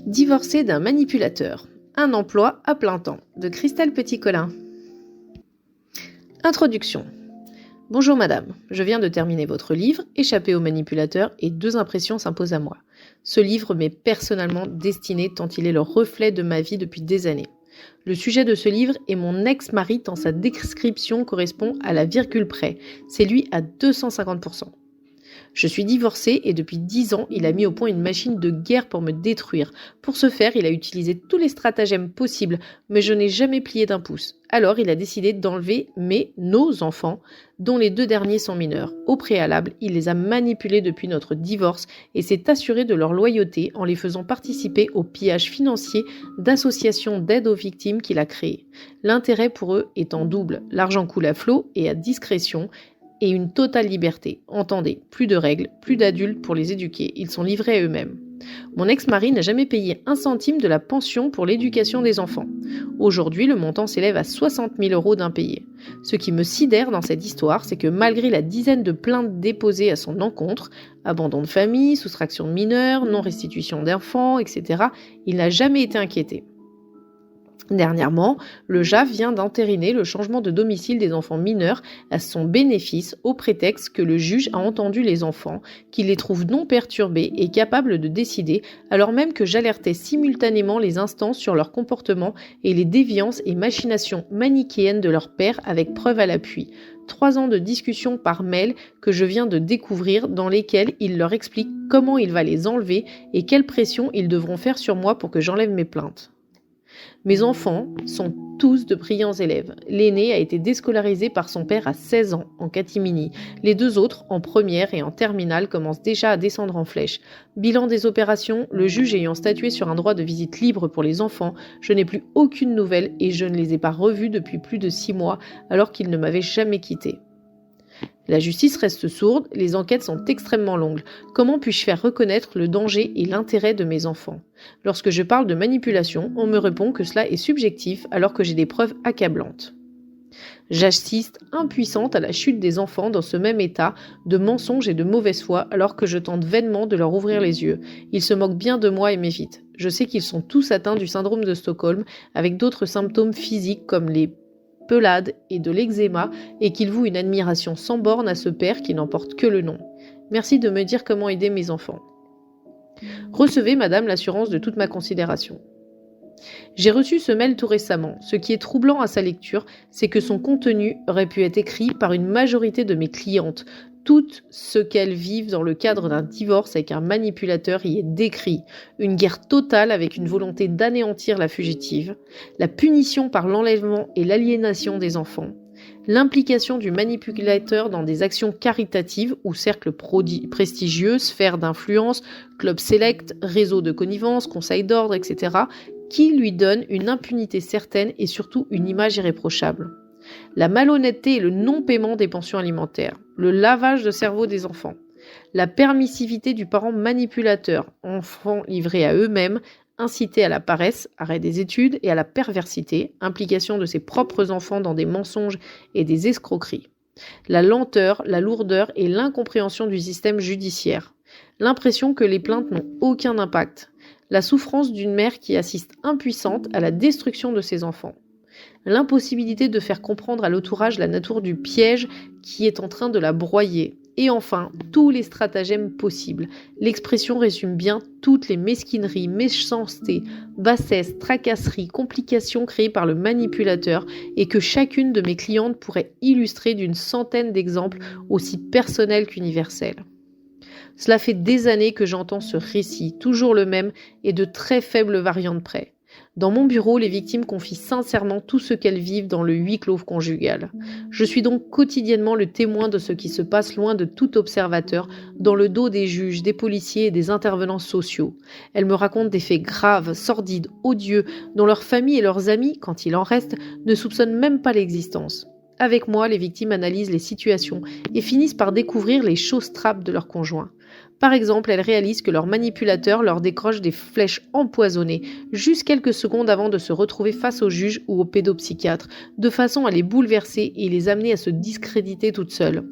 Divorcée d'un manipulateur. Un emploi à plein temps. De Christelle Petit-Colin. Introduction. Bonjour madame, je viens de terminer votre livre, Échapper au manipulateur, et 2 impressions s'imposent à moi. Ce livre m'est personnellement destiné tant il est le reflet de ma vie depuis des années. Le sujet de ce livre est mon ex-mari tant sa description correspond à la virgule près. C'est lui à 250%. Je suis divorcée et depuis 10 ans, il a mis au point une machine de guerre pour me détruire. Pour ce faire, il a utilisé tous les stratagèmes possibles, mais je n'ai jamais plié d'un pouce. Alors, il a décidé d'enlever nos enfants, dont les 2 derniers sont mineurs. Au préalable, il les a manipulés depuis notre divorce et s'est assuré de leur loyauté en les faisant participer au pillage financier d'associations d'aide aux victimes qu'il a créées. L'intérêt pour eux étant double, l'argent coule à flot et à discrétion, et une totale liberté. Entendez, plus de règles, plus d'adultes pour les éduquer, ils sont livrés à eux-mêmes. Mon ex-mari n'a jamais payé 1 centime de la pension pour l'éducation des enfants. Aujourd'hui, le montant s'élève à 60 000 € d'impayés. Ce qui me sidère dans cette histoire, c'est que malgré la dizaine de plaintes déposées à son encontre, abandon de famille, soustraction de mineurs, non-restitution d'enfants, etc., il n'a jamais été inquiété. Dernièrement, le JAF vient d'entériner le changement de domicile des enfants mineurs à son bénéfice au prétexte que le juge a entendu les enfants, qu'il les trouve non perturbés et capables de décider, alors même que j'alertais simultanément les instances sur leur comportement et les déviances et machinations manichéennes de leur père avec preuve à l'appui. 3 ans de discussions par mail que je viens de découvrir dans lesquelles il leur explique comment il va les enlever et quelle pression ils devront faire sur moi pour que j'enlève mes plaintes. Mes enfants sont tous de brillants élèves. L'aîné a été déscolarisé par son père à 16 ans, en catimini. Les 2 autres, en première et en terminale, commencent déjà à descendre en flèche. Bilan des opérations, le juge ayant statué sur un droit de visite libre pour les enfants, je n'ai plus aucune nouvelle et je ne les ai pas revus depuis plus de 6 mois, alors qu'ils ne m'avaient jamais quitté. La justice reste sourde, les enquêtes sont extrêmement longues. Comment puis-je faire reconnaître le danger et l'intérêt de mes enfants ? Lorsque je parle de manipulation, on me répond que cela est subjectif alors que j'ai des preuves accablantes. J'assiste impuissante à la chute des enfants dans ce même état de mensonge et de mauvaise foi alors que je tente vainement de leur ouvrir les yeux. Ils se moquent bien de moi et m'évitent. Je sais qu'ils sont tous atteints du syndrome de Stockholm avec d'autres symptômes physiques comme les pelade et de l'eczéma et qu'il voue une admiration sans borne à ce père qui n'en porte que le nom. Merci de me dire comment aider mes enfants. Recevez, madame, l'assurance de toute ma considération. J'ai reçu ce mail tout récemment. Ce qui est troublant à sa lecture, c'est que son contenu aurait pu être écrit par une majorité de mes clientes. Tout ce qu'elles vivent dans le cadre d'un divorce avec un manipulateur y est décrit. Une guerre totale avec une volonté d'anéantir la fugitive, la punition par l'enlèvement et l'aliénation des enfants, l'implication du manipulateur dans des actions caritatives ou cercles prestigieux, sphères d'influence, clubs sélects, réseaux de connivence, conseils d'ordre, etc., qui lui donnent une impunité certaine et surtout une image irréprochable. La malhonnêteté et le non-paiement des pensions alimentaires, le lavage de cerveau des enfants, la permissivité du parent manipulateur, enfants livrés à eux-mêmes, incités à la paresse, arrêt des études et à la perversité, implication de ses propres enfants dans des mensonges et des escroqueries, la lenteur, la lourdeur et l'incompréhension du système judiciaire, l'impression que les plaintes n'ont aucun impact, la souffrance d'une mère qui assiste impuissante à la destruction de ses enfants, l'impossibilité de faire comprendre à l'entourage la nature du piège qui est en train de la broyer. Et enfin, tous les stratagèmes possibles. L'expression résume bien toutes les mesquineries, méchancetés, bassesses, tracasseries, complications créées par le manipulateur et que chacune de mes clientes pourrait illustrer d'une centaine d'exemples aussi personnels qu'universels. Cela fait des années que j'entends ce récit, toujours le même et de très faibles variantes près. Dans mon bureau, les victimes confient sincèrement tout ce qu'elles vivent dans le huis clos conjugal. Je suis donc quotidiennement le témoin de ce qui se passe loin de tout observateur, dans le dos des juges, des policiers et des intervenants sociaux. Elles me racontent des faits graves, sordides, odieux, dont leurs familles et leurs amis, quand il en reste, ne soupçonnent même pas l'existence. Avec moi, les victimes analysent les situations et finissent par découvrir les choses-trappes de leurs conjoints. Par exemple, elles réalisent que leur manipulateur leur décroche des flèches empoisonnées, juste quelques secondes avant de se retrouver face au juge ou au pédopsychiatre, de façon à les bouleverser et les amener à se discréditer toutes seules.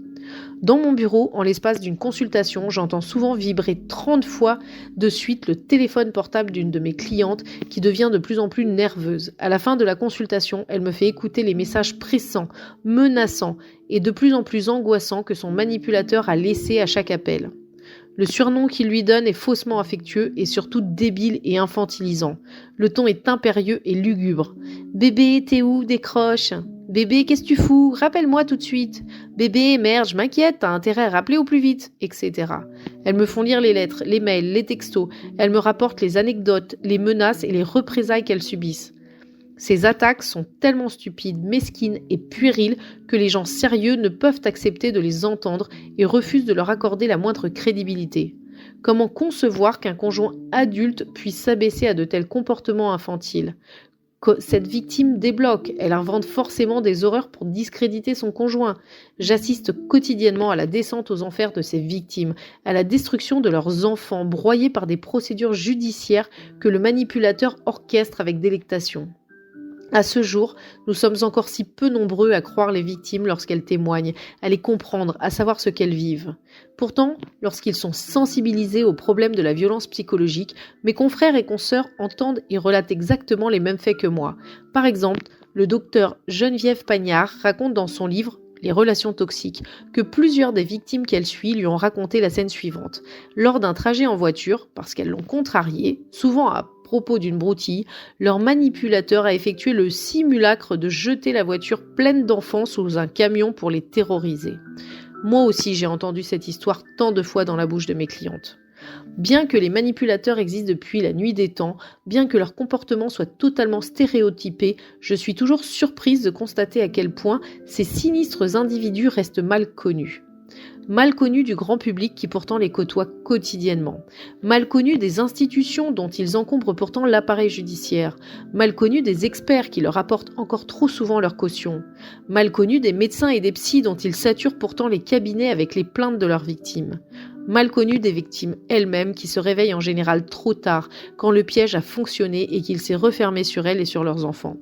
Dans mon bureau, en l'espace d'une consultation, j'entends souvent vibrer 30 fois de suite le téléphone portable d'une de mes clientes qui devient de plus en plus nerveuse. À la fin de la consultation, elle me fait écouter les messages pressants, menaçants et de plus en plus angoissants que son manipulateur a laissés à chaque appel. Le surnom qu'il lui donne est faussement affectueux et surtout débile et infantilisant. Le ton est impérieux et lugubre. « Bébé, t'es où? Décroche !»« Bébé, qu'est-ce que tu fous? Rappelle-moi tout de suite !»« Bébé, merde, je m'inquiète, t'as intérêt à rappeler au plus vite !» etc. Elles me font lire les lettres, les mails, les textos. Elles me rapportent les anecdotes, les menaces et les représailles qu'elles subissent. Ces attaques sont tellement stupides, mesquines et puériles que les gens sérieux ne peuvent accepter de les entendre et refusent de leur accorder la moindre crédibilité. Comment concevoir qu'un conjoint adulte puisse s'abaisser à de tels comportements infantiles ? Cette victime débloque, elle invente forcément des horreurs pour discréditer son conjoint. J'assiste quotidiennement à la descente aux enfers de ces victimes, à la destruction de leurs enfants broyés par des procédures judiciaires que le manipulateur orchestre avec délectation. À ce jour, nous sommes encore si peu nombreux à croire les victimes lorsqu'elles témoignent, à les comprendre, à savoir ce qu'elles vivent. Pourtant, lorsqu'ils sont sensibilisés aux problèmes de la violence psychologique, mes confrères et consoeurs entendent et relatent exactement les mêmes faits que moi. Par exemple, le docteur Geneviève Pagnard raconte dans son livre Les relations toxiques, que plusieurs des victimes qu'elle suit lui ont raconté la scène suivante. Lors d'un trajet en voiture, parce qu'elles l'ont contrarié, souvent à propos d'une broutille, leur manipulateur a effectué le simulacre de jeter la voiture pleine d'enfants sous un camion pour les terroriser. Moi aussi, j'ai entendu cette histoire tant de fois dans la bouche de mes clientes. Bien que les manipulateurs existent depuis la nuit des temps, bien que leur comportement soit totalement stéréotypé, je suis toujours surprise de constater à quel point ces sinistres individus restent mal connus. Mal connus du grand public qui pourtant les côtoie quotidiennement. Mal connus des institutions dont ils encombrent pourtant l'appareil judiciaire. Mal connus des experts qui leur apportent encore trop souvent leur caution. Mal connus des médecins et des psys dont ils saturent pourtant les cabinets avec les plaintes de leurs victimes. Mal connus des victimes elles-mêmes qui se réveillent en général trop tard quand le piège a fonctionné et qu'il s'est refermé sur elles et sur leurs enfants.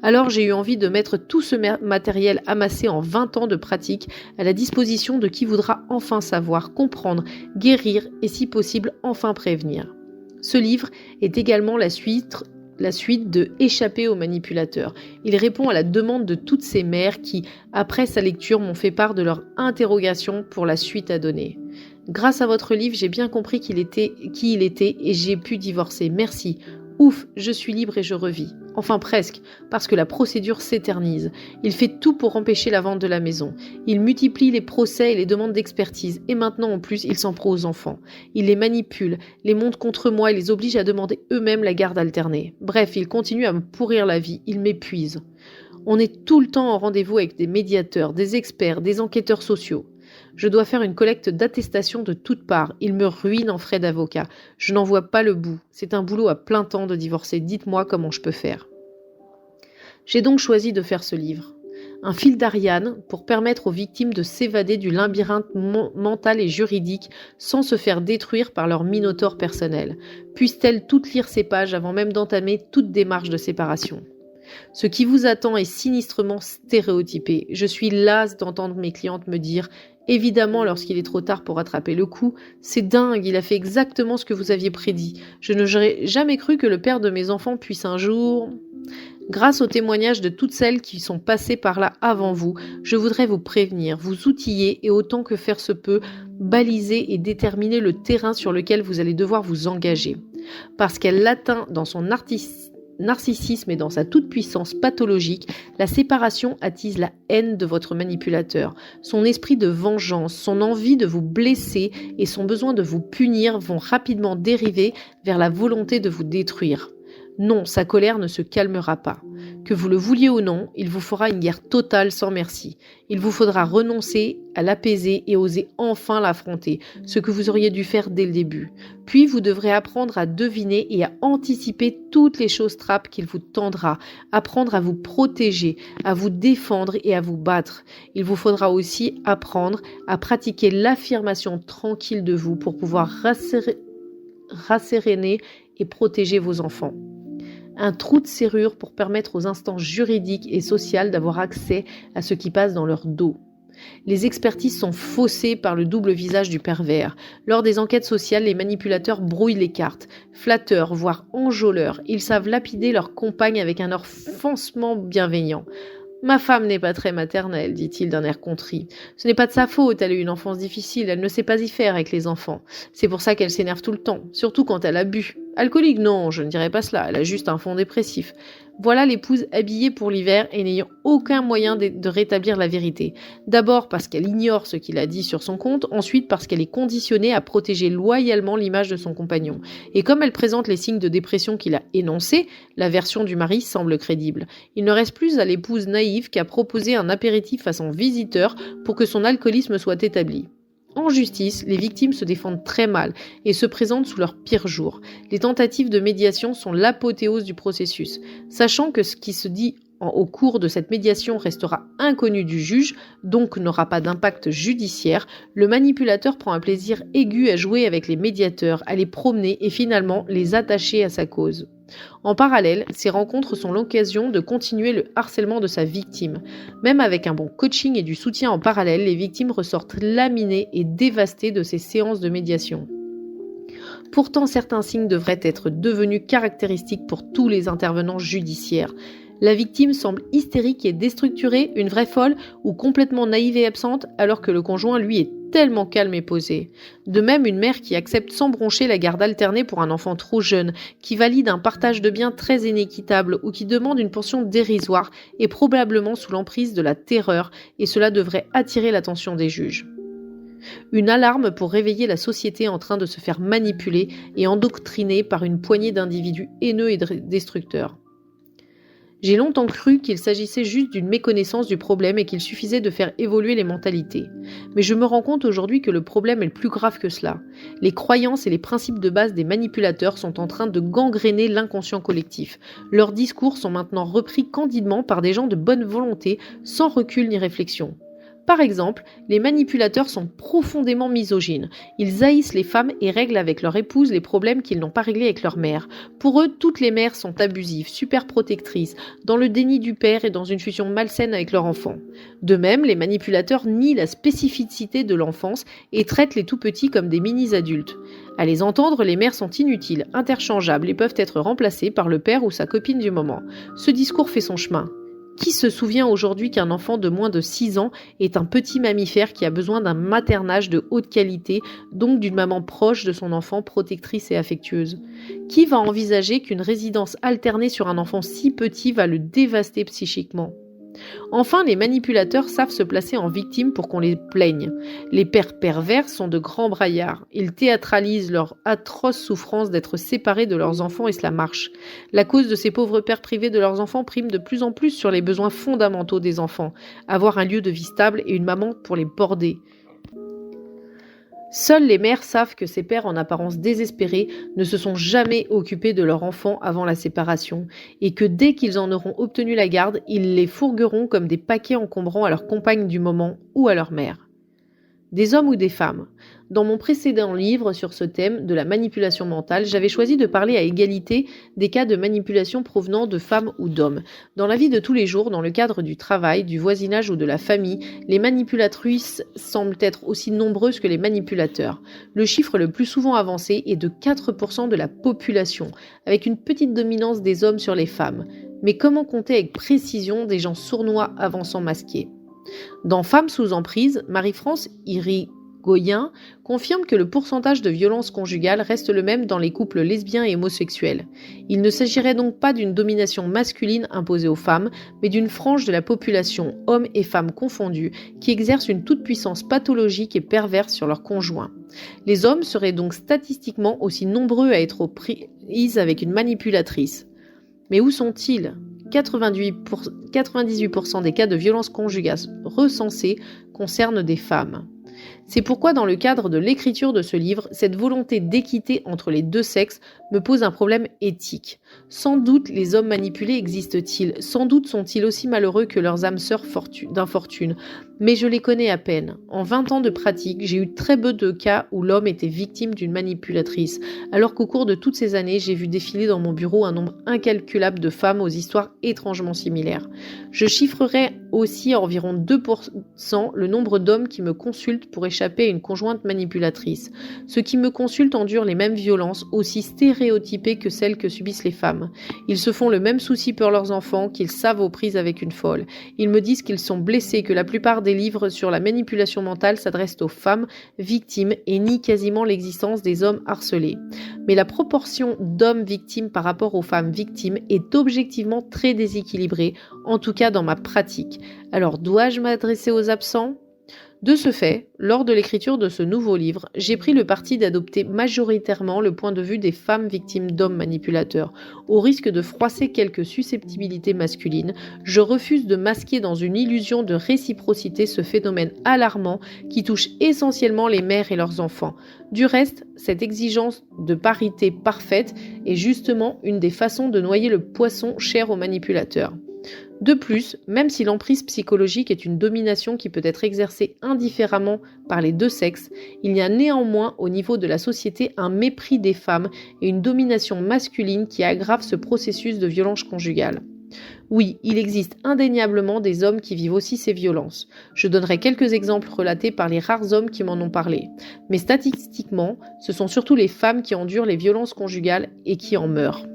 Alors j'ai eu envie de mettre tout ce matériel amassé en 20 ans de pratique à la disposition de qui voudra enfin savoir, comprendre, guérir et si possible enfin prévenir. Ce livre est également la suite de Échapper aux manipulateurs. Il répond à la demande de toutes ces mères qui, après sa lecture, m'ont fait part de leur interrogation pour la suite à donner. Grâce à votre livre, j'ai bien compris qui il était et j'ai pu divorcer. Merci. Ouf, je suis libre et je revis. Enfin presque, parce que la procédure s'éternise. Il fait tout pour empêcher la vente de la maison. Il multiplie les procès et les demandes d'expertise. Et maintenant, en plus, il s'en prend aux enfants. Il les manipule, les monte contre moi et les oblige à demander eux-mêmes la garde alternée. Bref, il continue à me pourrir la vie. Il m'épuise. On est tout le temps en rendez-vous avec des médiateurs, des experts, des enquêteurs sociaux. Je dois faire une collecte d'attestations de toutes parts. Il me ruine en frais d'avocat. Je n'en vois pas le bout. C'est un boulot à plein temps de divorcer. Dites-moi comment je peux faire. J'ai donc choisi de faire ce livre. Un fil d'Ariane pour permettre aux victimes de s'évader du labyrinthe mental et juridique sans se faire détruire par leur minotaure personnel. Puissent-elles toutes lire ces pages avant même d'entamer toute démarche de séparation. Ce qui vous attend est sinistrement stéréotypé. Je suis lasse d'entendre mes clientes me dire « Évidemment, lorsqu'il est trop tard pour rattraper le coup, c'est dingue, il a fait exactement ce que vous aviez prédit. Je n'aurais jamais cru que le père de mes enfants puisse un jour... » Grâce aux témoignages de toutes celles qui sont passées par là avant vous, je voudrais vous prévenir, vous outiller et autant que faire se peut, baliser et déterminer le terrain sur lequel vous allez devoir vous engager. Parce qu'elle l'atteint dans son narcissisme et dans sa toute-puissance pathologique, la séparation attise la haine de votre manipulateur. Son esprit de vengeance, son envie de vous blesser et son besoin de vous punir vont rapidement dériver vers la volonté de vous détruire. Non, sa colère ne se calmera pas. Que vous le vouliez ou non, il vous fera une guerre totale sans merci. Il vous faudra renoncer à l'apaiser et oser enfin l'affronter, ce que vous auriez dû faire dès le début. Puis vous devrez apprendre à deviner et à anticiper toutes les choses trappes qu'il vous tendra, apprendre à vous protéger, à vous défendre et à vous battre. Il vous faudra aussi apprendre à pratiquer l'affirmation tranquille de vous pour pouvoir rasséréner et protéger vos enfants. Un trou de serrure pour permettre aux instances juridiques et sociales d'avoir accès à ce qui passe dans leur dos. Les expertises sont faussées par le double visage du pervers. Lors des enquêtes sociales, les manipulateurs brouillent les cartes. Flatteurs, voire enjôleurs, ils savent lapider leur compagne avec un offensement bienveillant. « Ma femme n'est pas très maternelle, dit-il d'un air contrit. Ce n'est pas de sa faute, elle a eu une enfance difficile, elle ne sait pas y faire avec les enfants. C'est pour ça qu'elle s'énerve tout le temps, surtout quand elle a bu. Alcoolique, non, je ne dirais pas cela, elle a juste un fond dépressif. » Voilà l'épouse habillée pour l'hiver et n'ayant aucun moyen de rétablir la vérité. D'abord parce qu'elle ignore ce qu'il a dit sur son compte, ensuite parce qu'elle est conditionnée à protéger loyalement l'image de son compagnon. Et comme elle présente les signes de dépression qu'il a énoncés, la version du mari semble crédible. Il ne reste plus à l'épouse naïve qu'à proposer un apéritif à son visiteur pour que son alcoolisme soit établi. En justice, les victimes se défendent très mal et se présentent sous leur pire jour. Les tentatives de médiation sont l'apothéose du processus. Sachant que ce qui se dit au cours de cette médiation restera inconnu du juge, donc n'aura pas d'impact judiciaire, le manipulateur prend un plaisir aigu à jouer avec les médiateurs, à les promener et finalement les attacher à sa cause. En parallèle, ces rencontres sont l'occasion de continuer le harcèlement de sa victime. Même avec un bon coaching et du soutien en parallèle, les victimes ressortent laminées et dévastées de ces séances de médiation. Pourtant, certains signes devraient être devenus caractéristiques pour tous les intervenants judiciaires. La victime semble hystérique et déstructurée, une vraie folle ou complètement naïve et absente, alors que le conjoint, lui, est tellement calme et posé. De même, une mère qui accepte sans broncher la garde alternée pour un enfant trop jeune, qui valide un partage de biens très inéquitable ou qui demande une pension dérisoire est probablement sous l'emprise de la terreur et cela devrait attirer l'attention des juges. Une alarme pour réveiller la société en train de se faire manipuler et endoctriner par une poignée d'individus haineux et destructeurs. J'ai longtemps cru qu'il s'agissait juste d'une méconnaissance du problème et qu'il suffisait de faire évoluer les mentalités. Mais je me rends compte aujourd'hui que le problème est plus grave que cela. Les croyances et les principes de base des manipulateurs sont en train de gangréner l'inconscient collectif. Leurs discours sont maintenant repris candidement par des gens de bonne volonté, sans recul ni réflexion. Par exemple, les manipulateurs sont profondément misogynes. Ils haïssent les femmes et règlent avec leur épouse les problèmes qu'ils n'ont pas réglés avec leur mère. Pour eux, toutes les mères sont abusives, super protectrices, dans le déni du père et dans une fusion malsaine avec leur enfant. De même, les manipulateurs nient la spécificité de l'enfance et traitent les tout-petits comme des mini-adultes. À les entendre, les mères sont inutiles, interchangeables et peuvent être remplacées par le père ou sa copine du moment. Ce discours fait son chemin. Qui se souvient aujourd'hui qu'un enfant de moins de 6 ans est un petit mammifère qui a besoin d'un maternage de haute qualité, donc d'une maman proche de son enfant, protectrice et affectueuse? Qui va envisager qu'une résidence alternée sur un enfant si petit va le dévaster psychiquement? Enfin, les manipulateurs savent se placer en victime pour qu'on les plaigne. Les pères pervers sont de grands braillards. Ils théâtralisent leur atroce souffrance d'être séparés de leurs enfants et cela marche. La cause de ces pauvres pères privés de leurs enfants prime de plus en plus sur les besoins fondamentaux des enfants. Avoir un lieu de vie stable et une maman pour les border. Seules les mères savent que ces pères en apparence désespérés ne se sont jamais occupés de leurs enfants avant la séparation et que dès qu'ils en auront obtenu la garde, ils les fourgueront comme des paquets encombrants à leur compagne du moment ou à leur mère. Des hommes ou des femmes. Dans mon précédent livre sur ce thème de la manipulation mentale, j'avais choisi de parler à égalité des cas de manipulation provenant de femmes ou d'hommes. Dans la vie de tous les jours, dans le cadre du travail, du voisinage ou de la famille, les manipulatrices semblent être aussi nombreuses que les manipulateurs. Le chiffre le plus souvent avancé est de 4% de la population, avec une petite dominance des hommes sur les femmes. Mais comment compter avec précision des gens sournois avançant masqués ? Dans Femmes sous emprise, Marie-France Irigoyen confirme que le pourcentage de violences conjugales reste le même dans les couples lesbiens et homosexuels. Il ne s'agirait donc pas d'une domination masculine imposée aux femmes, mais d'une frange de la population, hommes et femmes confondus, qui exerce une toute-puissance pathologique et perverse sur leurs conjoints. Les hommes seraient donc statistiquement aussi nombreux à être aux prises avec une manipulatrice. Mais où sont-ils ? 98% des cas de violences conjugales recensés concernent des femmes. C'est pourquoi dans le cadre de l'écriture de ce livre, cette volonté d'équité entre les deux sexes me pose un problème éthique. Sans doute les hommes manipulés existent-ils, sans doute sont-ils aussi malheureux que leurs âmes sœurs d'infortune, mais je les connais à peine. En 20 ans de pratique, j'ai eu très peu de cas où l'homme était victime d'une manipulatrice, alors qu'au cours de toutes ces années, j'ai vu défiler dans mon bureau un nombre incalculable de femmes aux histoires étrangement similaires. Je chiffrerai aussi à environ 2% le nombre d'hommes qui me consultent pour échapper à une conjointe manipulatrice. Ceux qui me consultent endurent les mêmes violences, aussi stéréotypées que celles que subissent les femmes. Ils se font le même souci pour leurs enfants qu'ils savent aux prises avec une folle. Ils me disent qu'ils sont blessés, que la plupart des livres sur la manipulation mentale s'adressent aux femmes victimes et nient quasiment l'existence des hommes harcelés. Mais la proportion d'hommes victimes par rapport aux femmes victimes est objectivement très déséquilibrée, en tout cas dans ma pratique. Alors dois-je m'adresser aux absents ? De ce fait, lors de l'écriture de ce nouveau livre, j'ai pris le parti d'adopter majoritairement le point de vue des femmes victimes d'hommes manipulateurs. Au risque de froisser quelques susceptibilités masculines, je refuse de masquer dans une illusion de réciprocité ce phénomène alarmant qui touche essentiellement les mères et leurs enfants. Du reste, cette exigence de parité parfaite est justement une des façons de noyer le poisson cher aux manipulateurs. De plus, même si l'emprise psychologique est une domination qui peut être exercée indifféremment par les deux sexes, il y a néanmoins au niveau de la société un mépris des femmes et une domination masculine qui aggrave ce processus de violence conjugale. Oui, il existe indéniablement des hommes qui vivent aussi ces violences. Je donnerai quelques exemples relatés par les rares hommes qui m'en ont parlé. Mais statistiquement, ce sont surtout les femmes qui endurent les violences conjugales et qui en meurent.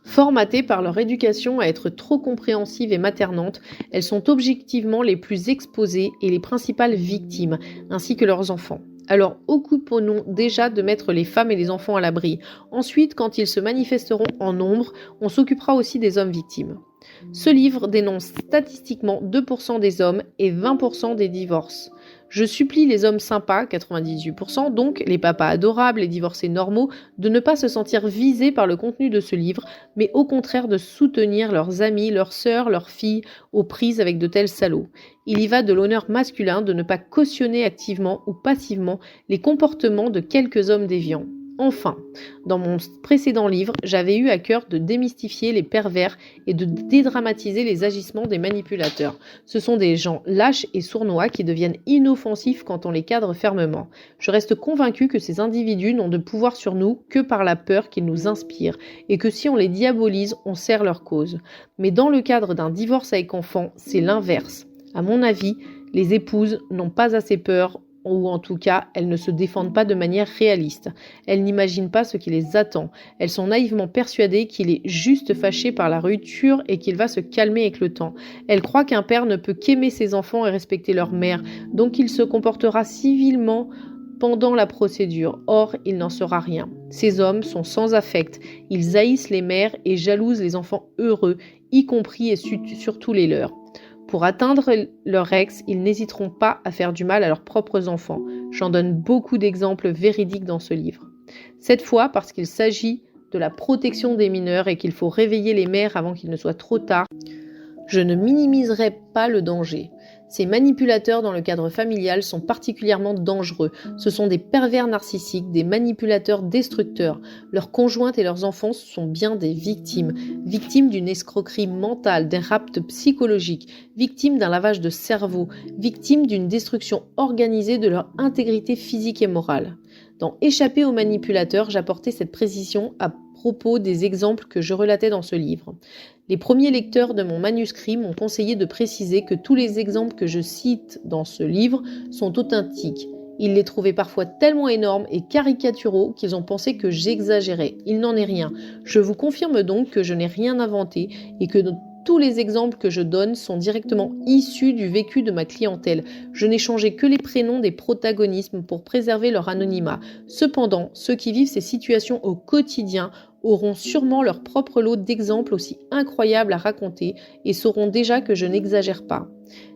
Formatées par leur éducation à être trop compréhensives et maternantes, elles sont objectivement les plus exposées et les principales victimes, ainsi que leurs enfants. Alors occupons-nous déjà de mettre les femmes et les enfants à l'abri. Ensuite, quand ils se manifesteront en nombre, on s'occupera aussi des hommes victimes. Ce livre dénonce statistiquement 2% des hommes et 20% des divorces. Je supplie les hommes sympas, 98%, donc les papas adorables, les divorcés normaux, de ne pas se sentir visés par le contenu de ce livre, mais au contraire de soutenir leurs amis, leurs sœurs, leurs filles, aux prises avec de tels salauds. Il y va de l'honneur masculin de ne pas cautionner activement ou passivement les comportements de quelques hommes déviants. Enfin, dans mon précédent livre, j'avais eu à cœur de démystifier les pervers et de dédramatiser les agissements des manipulateurs. Ce sont des gens lâches et sournois qui deviennent inoffensifs quand on les cadre fermement. Je reste convaincue que ces individus n'ont de pouvoir sur nous que par la peur qu'ils nous inspirent et que si on les diabolise, on sert leur cause. Mais dans le cadre d'un divorce avec enfant, c'est l'inverse. À mon avis, les épouses n'ont pas assez peur, ou en tout cas, elles ne se défendent pas de manière réaliste. Elles n'imaginent pas ce qui les attend. Elles sont naïvement persuadées qu'il est juste fâché par la rupture et qu'il va se calmer avec le temps. Elles croient qu'un père ne peut qu'aimer ses enfants et respecter leur mère, donc il se comportera civilement pendant la procédure. Or, il n'en sera rien. Ces hommes sont sans affect. Ils haïssent les mères et jalousent les enfants heureux, y compris et surtout les leurs. Pour atteindre leur ex, ils n'hésiteront pas à faire du mal à leurs propres enfants. J'en donne beaucoup d'exemples véridiques dans ce livre. Cette fois, parce qu'il s'agit de la protection des mineurs et qu'il faut réveiller les mères avant qu'il ne soit trop tard, je ne minimiserai pas le danger. Ces manipulateurs dans le cadre familial sont particulièrement dangereux. Ce sont des pervers narcissiques, des manipulateurs destructeurs. Leurs conjointes et leurs enfants sont bien des victimes. Victimes d'une escroquerie mentale, d'un rapt psychologique, victimes d'un lavage de cerveau, victimes d'une destruction organisée de leur intégrité physique et morale. Dans Échapper aux manipulateurs, j'apportais cette précision à propos des exemples que je relatais dans ce livre. Les premiers lecteurs de mon manuscrit m'ont conseillé de préciser que tous les exemples que je cite dans ce livre sont authentiques. Ils les trouvaient parfois tellement énormes et caricaturaux qu'ils ont pensé que j'exagérais. Il n'en est rien. Je vous confirme donc que je n'ai rien inventé et que tous les exemples que je donne sont directement issus du vécu de ma clientèle. Je n'ai changé que les prénoms des protagonistes pour préserver leur anonymat. Cependant, ceux qui vivent ces situations au quotidien auront sûrement leur propre lot d'exemples aussi incroyables à raconter et sauront déjà que je n'exagère pas.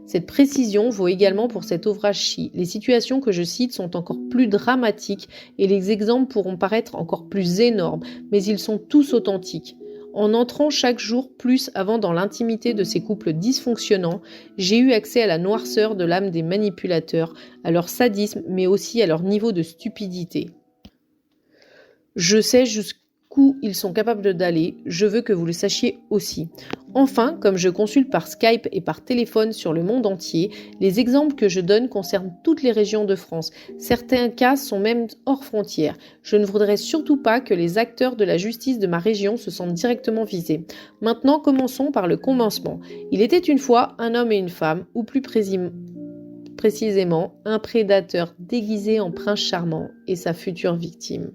Cette précision vaut également pour cet ouvrage-ci. Les situations que je cite sont encore plus dramatiques et les exemples pourront paraître encore plus énormes, mais ils sont tous authentiques. En entrant chaque jour plus avant dans l'intimité de ces couples dysfonctionnants, j'ai eu accès à la noirceur de l'âme des manipulateurs, à leur sadisme, mais aussi à leur niveau de stupidité. Je sais jusqu'où ils sont capables d'aller, je veux que vous le sachiez aussi. Enfin, comme je consulte par Skype et par téléphone sur le monde entier, les exemples que je donne concernent toutes les régions de France. Certains cas sont même hors frontières. Je ne voudrais surtout pas que les acteurs de la justice de ma région se sentent directement visés. Maintenant, commençons par le commencement. Il était une fois un homme et une femme, ou plus précisément, un prédateur déguisé en prince charmant et sa future victime.